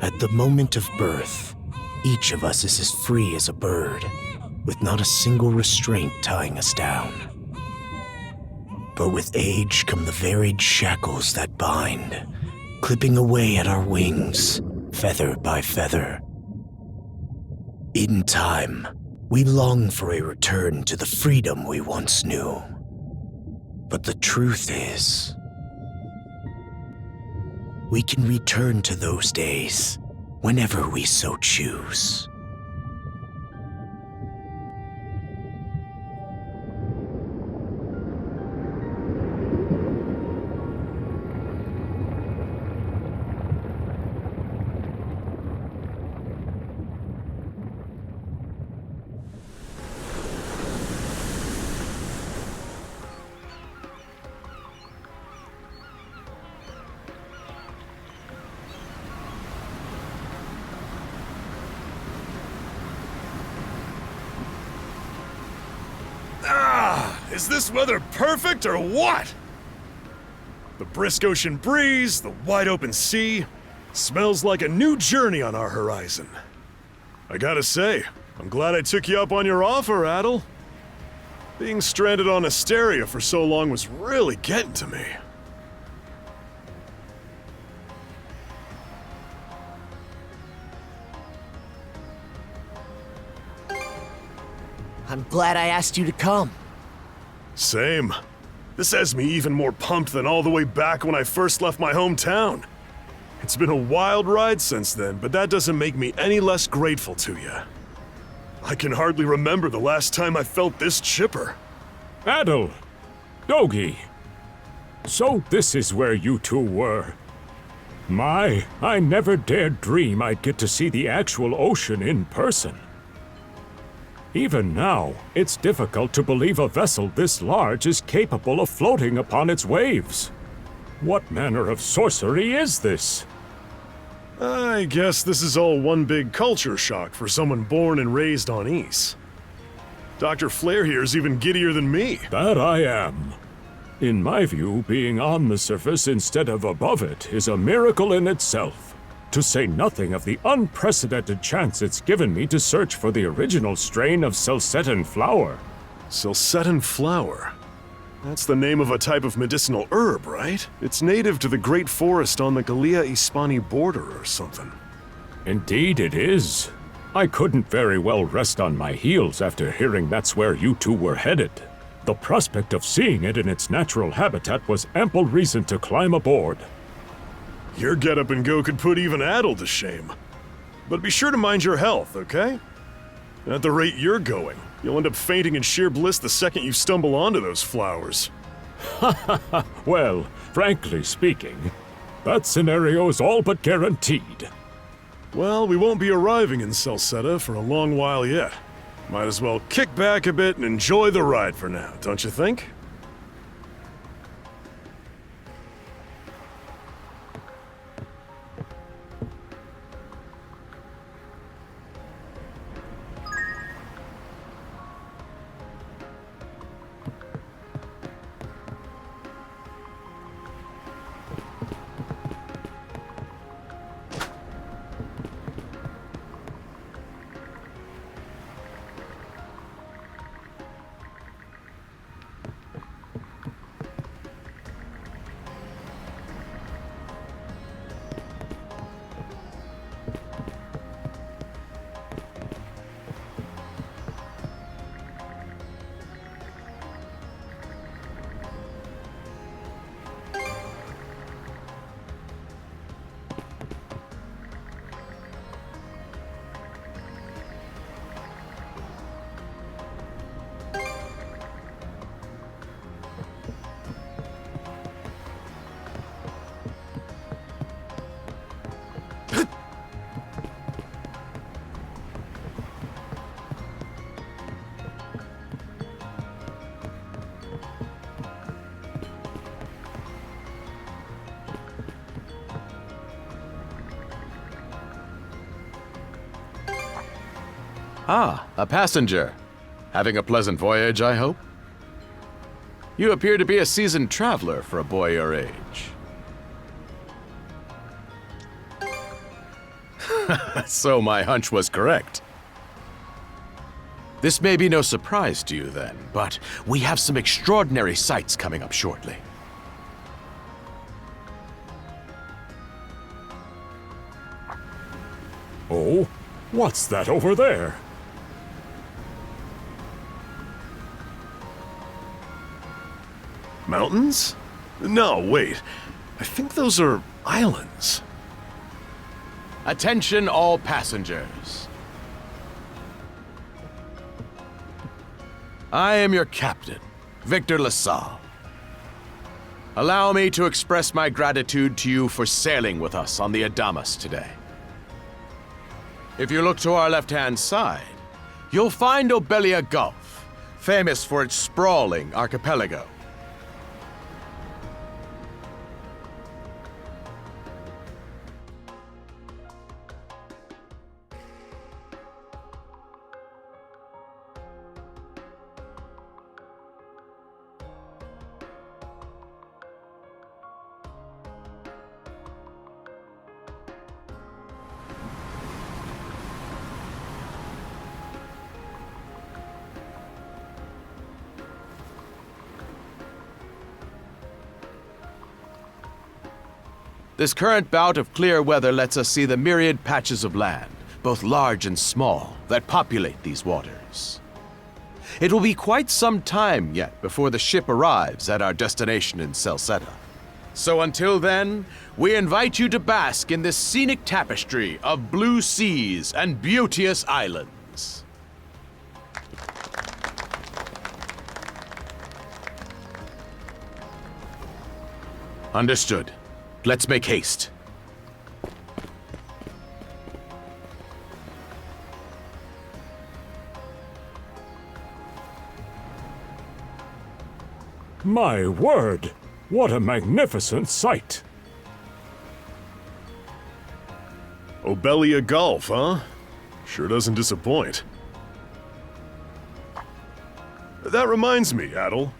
At the moment of birth, each of us is as free as a bird, with not a single restraint tying us down. But with age come the varied shackles that bind, clipping away at our wings, feather by feather. In time, we long for a return to the freedom we once knew. But the truth is, we can return to those days whenever we so choose. Is this weather perfect or what? The brisk ocean breeze, the wide open sea, smells like a new journey on our horizon. I gotta say, I'm glad I took you up on your offer, Adol. Being stranded on Asteria for so long was really getting to me. I'm glad I asked you to come. Same. This has me even more pumped than all the way back when I first left my hometown. It's been a wild ride since then, but that doesn't make me any less grateful to you. I can hardly remember the last time I felt this chipper. Adol! Dogi! So this is where you two were. I never dared dream I'd get to see the actual ocean in person. Even now, it's difficult to believe a vessel this large is capable of floating upon its waves. What manner of sorcery is this? I guess this is all one big culture shock for someone born and raised on Ys. Dr. Flair here's even giddier than me. That I am. In my view, being on the surface instead of above it is a miracle in itself. To say nothing of the unprecedented chance it's given me to search for the original strain of Selcetan flower. Selcetan flower? That's the name of a type of medicinal herb, right? It's native to the Great Forest on the Gallia-Hispani border or something. Indeed it is. I couldn't very well rest on my heels after hearing that's where you two were headed. The prospect of seeing it in its natural habitat was ample reason to climb aboard. Your get-up and go could put even Adol to shame. But be sure to mind your health, okay? At the rate you're going, you'll end up fainting in sheer bliss the second you stumble onto those flowers. Well, frankly speaking, that scenario's all but guaranteed. Well, we won't be arriving in Celceta for a long while yet. Might as well kick back a bit and enjoy the ride for now, don't you think? Ah, a passenger. Having a pleasant voyage, I hope? You appear to be a seasoned traveler for a boy your age. So my hunch was correct. This may be no surprise to you then, but we have some extraordinary sights coming up shortly. Oh, what's that over there? Mountains? No, wait. I think those are islands. Attention all passengers. I am your captain, Victor LaSalle. Allow me to express my gratitude to you for sailing with us on the Adamas today. If you look to our left-hand side, you'll find Obelia Gulf, famous for its sprawling archipelago. This current bout of clear weather lets us see the myriad patches of land, both large and small, that populate these waters. It will be quite some time yet before the ship arrives at our destination in Celceta. So until then, we invite you to bask in this scenic tapestry of blue seas and beauteous islands. Understood. Let's make haste. My word! What a magnificent sight! Obelia Gulf, huh? Sure doesn't disappoint. That reminds me, Adol.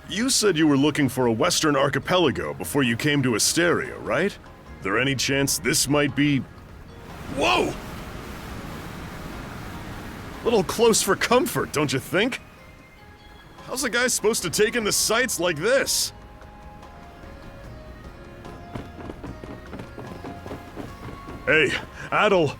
You said you were looking for a western archipelago before you came to Asteria, right? There any chance this might be... Whoa! Little close for comfort, don't you think? How's a guy supposed to take in the sights like this? Hey, Adol!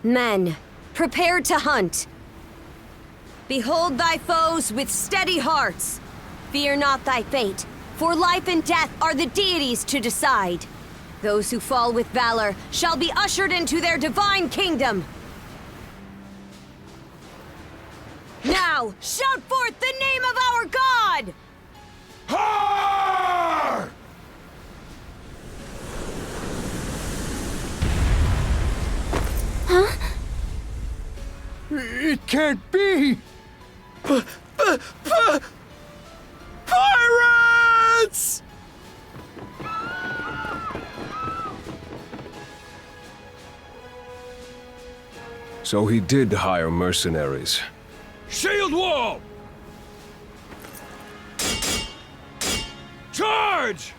Men, prepare to hunt. Behold thy foes with steady hearts. Fear not thy fate, for life and death are the deities to decide. Those who fall with valor shall be ushered into their divine kingdom. Now, shout forth the name of our God! Har! It can't be! Pirates! So he did hire mercenaries. Shield wall! Charge!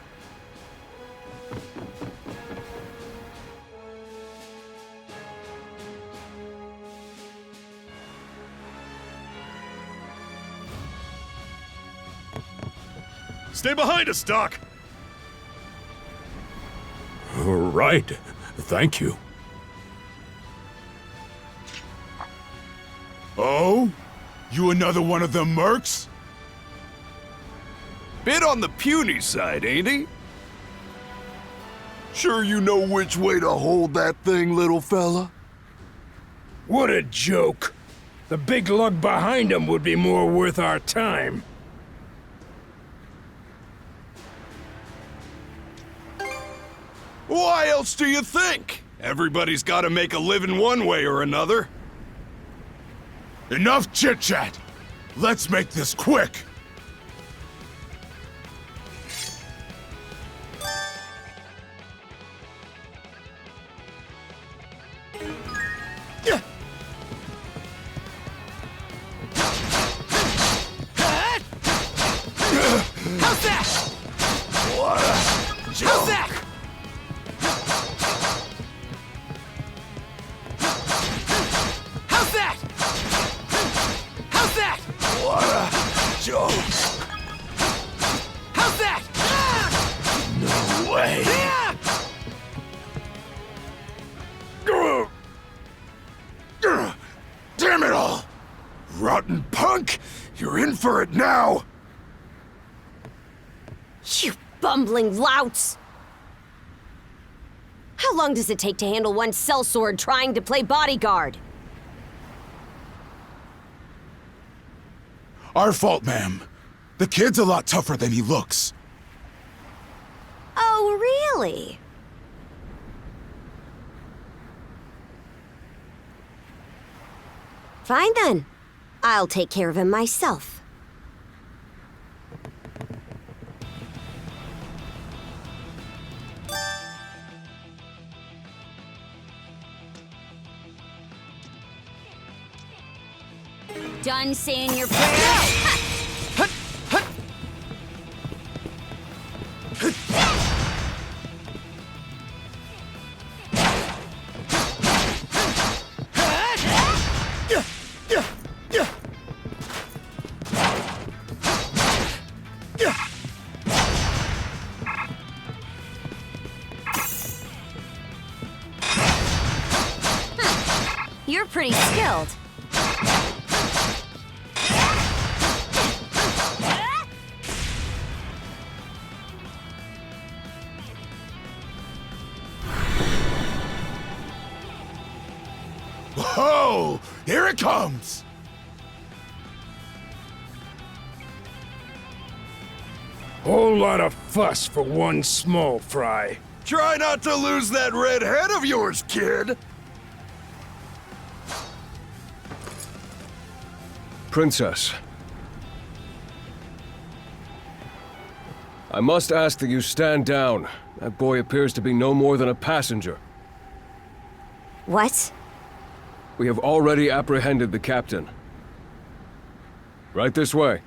Stay behind us, Doc! Right. Thank you. Oh? You another one of them mercs? Bit on the puny side, ain't he? Sure you know which way to hold that thing, little fella? What a joke. The big lug behind him would be more worth our time. Why else do you think? Everybody's gotta make a living one way or another. Enough chit-chat! Let's make this quick! How's that? What a joke! How's that? How's that? How's that? What a joke! How's that? No way. Damn it all! Rotten punk! You're in for it now! You bumbling louts! How long does it take to handle one sellsword trying to play bodyguard? Our fault, ma'am. The kid's a lot tougher than he looks. Oh, really? Fine then. I'll take care of him myself. Done saying your prayers? You're pretty skilled. Whoa! Here it comes! Whole lot of fuss for one small fry. Try not to lose that red head of yours, kid! Princess. I must ask that you stand down. That boy appears to be no more than a passenger. What? We have already apprehended the captain. Right this way.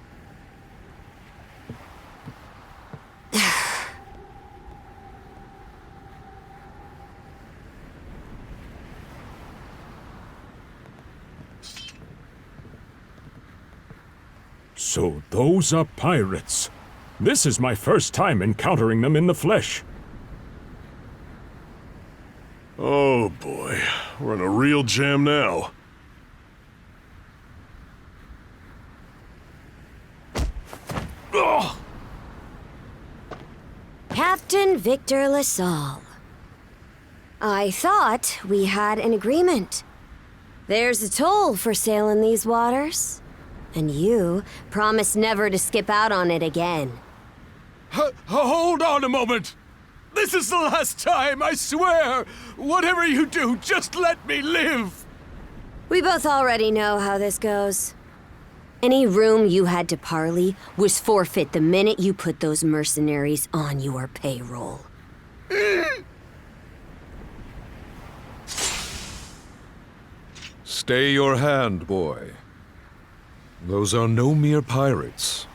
So those are pirates. This is my first time encountering them in the flesh. Oh boy, we're in a real jam now. Ugh. Captain Victor LaSalle. I thought we had an agreement. There's a toll for sailing these waters. And you promised never to skip out on it again. Hold on a moment! This is the last time, I swear! Whatever you do, just let me live! We both already know how this goes. Any room you had to parley was forfeit the minute you put those mercenaries on your payroll. Stay your hand, boy. Those are no mere pirates.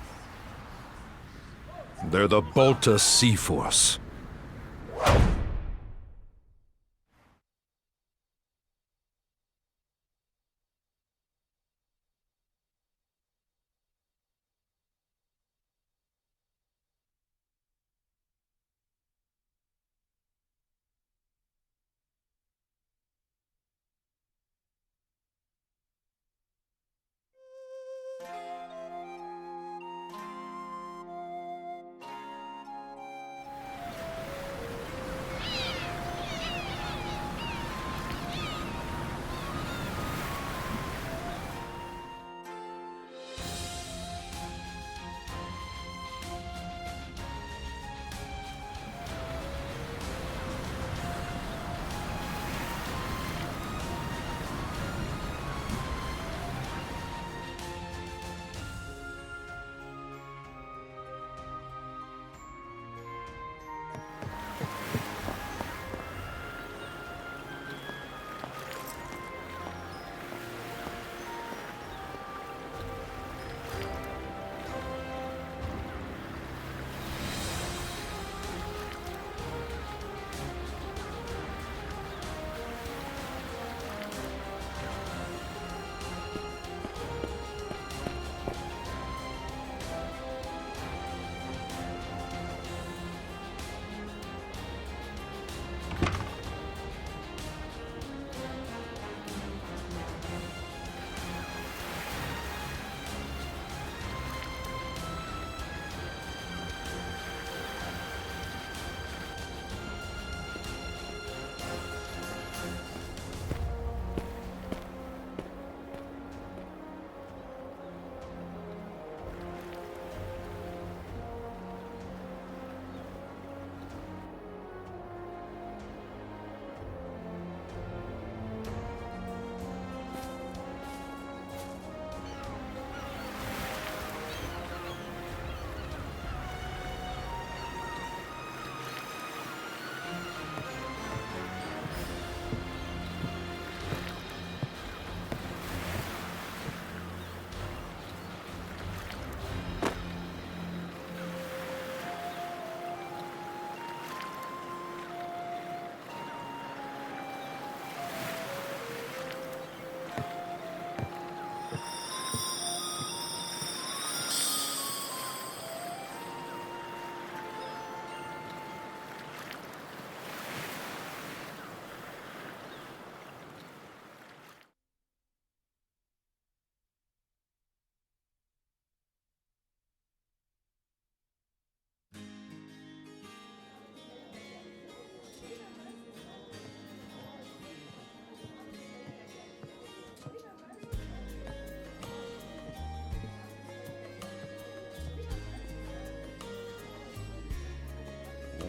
They're the Balta Sea Force.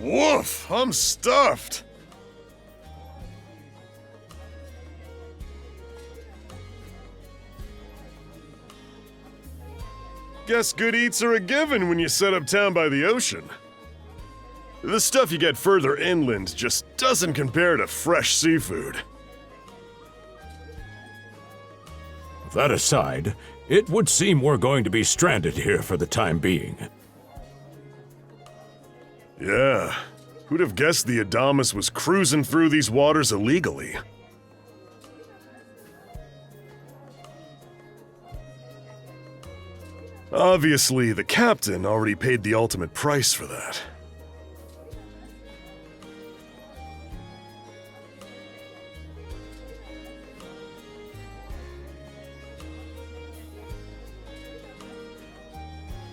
Woof, I'm stuffed. Guess good eats are a given when you set up town by the ocean. The stuff you get further inland just doesn't compare to fresh seafood. That aside, it would seem we're going to be stranded here for the time being. Yeah, who'd have guessed the Adamas was cruising through these waters illegally? Obviously, the captain already paid the ultimate price for that.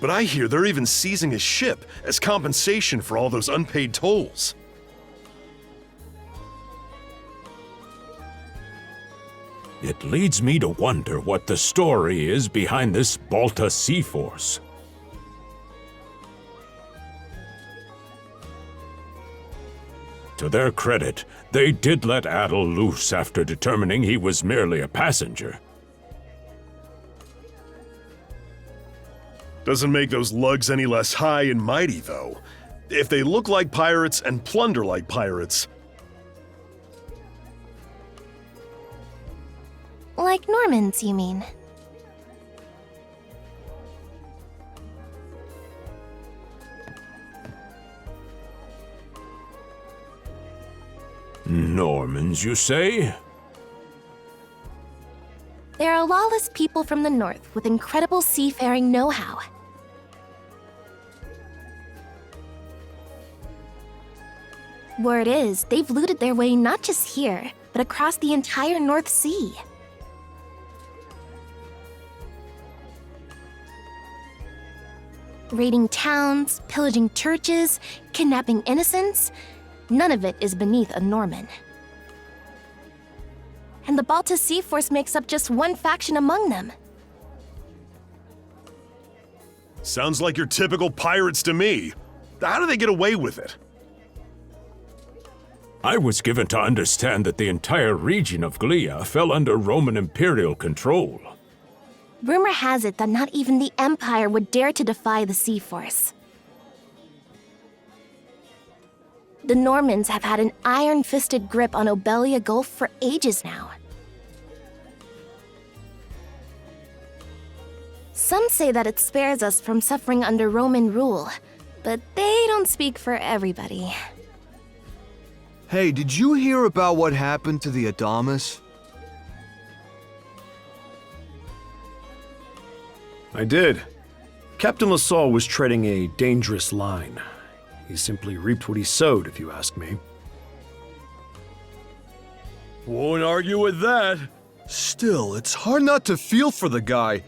But I hear they're even seizing his ship as compensation for all those unpaid tolls. It leads me to wonder what the story is behind this Balta sea force. To their credit, they did let Adol loose after determining he was merely a passenger. Doesn't make those lugs any less high and mighty, though. If they look like pirates and plunder like pirates... Like Normans, you mean? Normans, you say? They're a lawless people from the north with incredible seafaring know-how. Word is, they've looted their way not just here, but across the entire North Sea. Raiding towns, pillaging churches, kidnapping innocents, none of it is beneath a Norman. And the Balta Sea Force makes up just one faction among them. Sounds like your typical pirates to me. How do they get away with it? I was given to understand that the entire region of Glia fell under Roman imperial control. Rumor has it that not even the Empire would dare to defy the Sea Force. The Normans have had an iron-fisted grip on Obelia Gulf for ages now. Some say that it spares us from suffering under Roman rule, but they don't speak for everybody. Hey, did you hear about what happened to the Adamas? I did. Captain LaSalle was treading a dangerous line. He simply reaped what he sowed, if you ask me. Won't argue with that. Still, it's hard not to feel for the guy.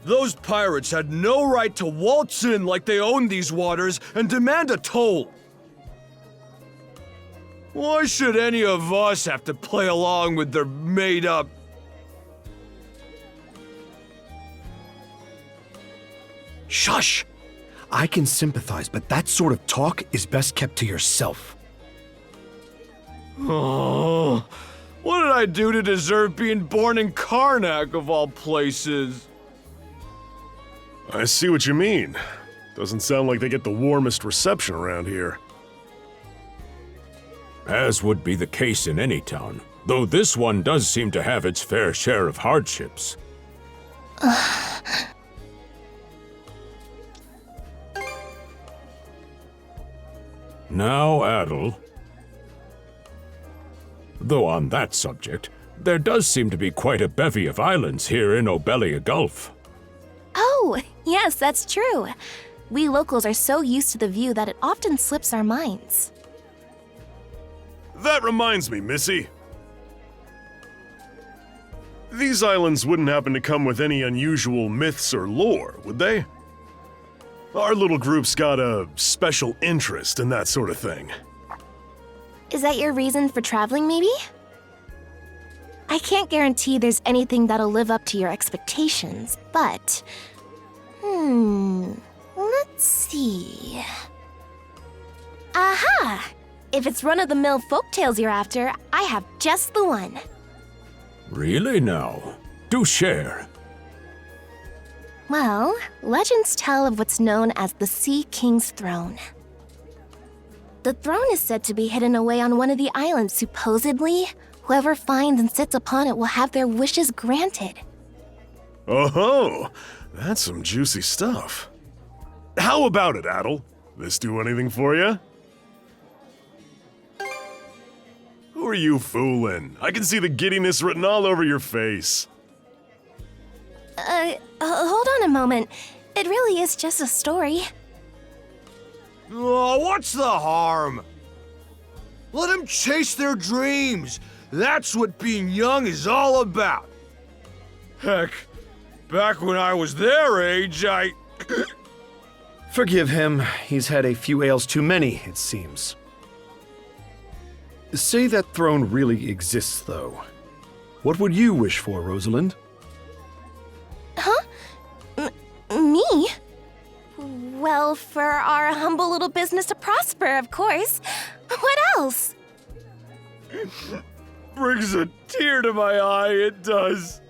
Those pirates had no right to waltz in like they owned these waters and demand a toll. Why should any of us have to play along with their made-up... Shush! I can sympathize, but that sort of talk is best kept to yourself. Oh, what did I do to deserve being born in Karnak, of all places? I see what you mean. Doesn't sound like they get the warmest reception around here. As would be the case in any town, though this one does seem to have its fair share of hardships. Now, Adol. Though on that subject, there does seem to be quite a bevy of islands here in Obelia Gulf. Oh, yes, that's true. We locals are so used to the view that it often slips our minds. That reminds me, Missy. These islands wouldn't happen to come with any unusual myths or lore, would they? Our little group's got a special interest in that sort of thing. Is that your reason for traveling, maybe? I can't guarantee there's anything that'll live up to your expectations, but... Let's see. Aha! If it's run-of-the-mill folktales you're after, I have just the one. Really now? Do share. Well, legends tell of what's known as the Sea King's Throne. The throne is said to be hidden away on one of the islands. Supposedly, whoever finds and sits upon it will have their wishes granted. Oh, that's some juicy stuff. How about it, Adol? This do anything for you? Who are you fooling? I can see the giddiness written all over your face. Hold on a moment. It really is just a story. Oh, what's the harm? Let them chase their dreams. That's what being young is all about. Heck, back when I was their age, I... Forgive him. He's had a few ales too many, it seems. Say that throne really exists, though. What would you wish for, Rosalind? Huh? Me? Well, for our humble little business to prosper, of course. What else? Brings a tear to my eye, it does.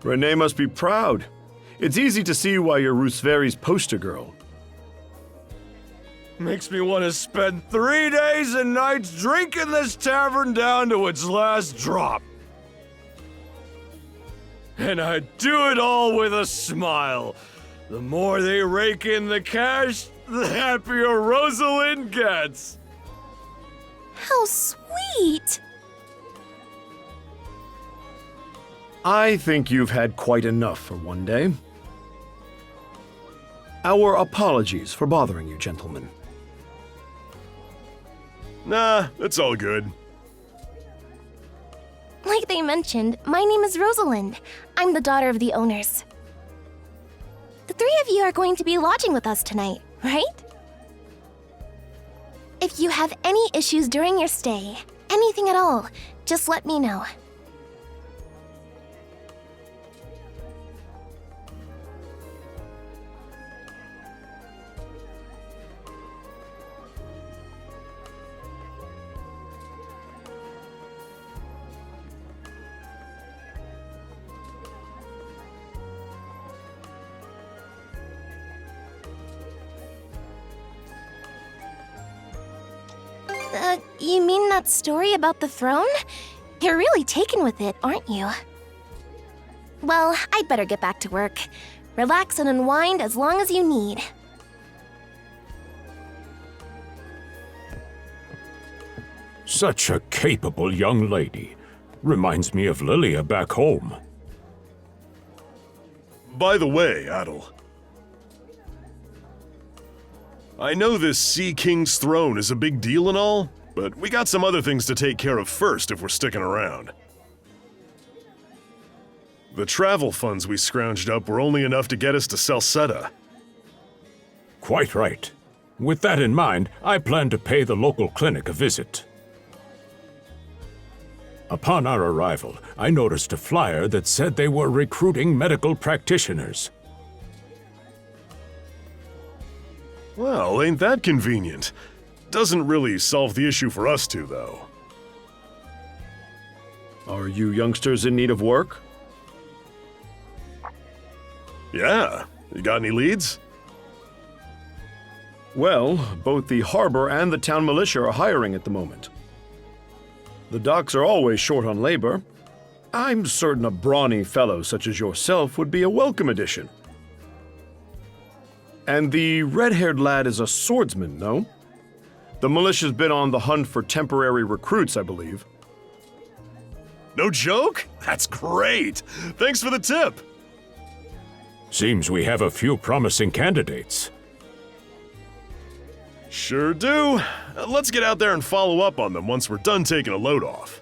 Renee must be proud. It's easy to see why you're Rooseveri's poster girl. Makes me want to spend 3 days and nights drinking this tavern down to its last drop. And I do it all with a smile. The more they rake in the cash, the happier Rosalind gets. How sweet! I think you've had quite enough for one day. Our apologies for bothering you, gentlemen. Nah, it's all good. Like they mentioned, my name is Rosalind. I'm the daughter of the owners. The three of you are going to be lodging with us tonight, right? If you have any issues during your stay, anything at all, just let me know. You mean that story about the throne? You're really taken with it, aren't you? Well, I'd better get back to work. Relax and unwind as long as you need. Such a capable young lady. Reminds me of Lilia back home. By the way, Adol, I know this Sea King's throne is a big deal and all, but we got some other things to take care of first if we're sticking around. The travel funds we scrounged up were only enough to get us to Salsetta. Quite right. With that in mind, I plan to pay the local clinic a visit. Upon our arrival, I noticed a flyer that said they were recruiting medical practitioners. Well, ain't that convenient? Doesn't really solve the issue for us two, though. Are you youngsters in need of work? Yeah. You got any leads? Well, both the harbor and the town militia are hiring at the moment. The docks are always short on labor. I'm certain a brawny fellow such as yourself would be a welcome addition. And the red-haired lad is a swordsman, no? The militia's been on the hunt for temporary recruits, I believe. No joke? That's great! Thanks for the tip! Seems we have a few promising candidates. Sure do. Let's get out there and follow up on them once we're done taking a load off.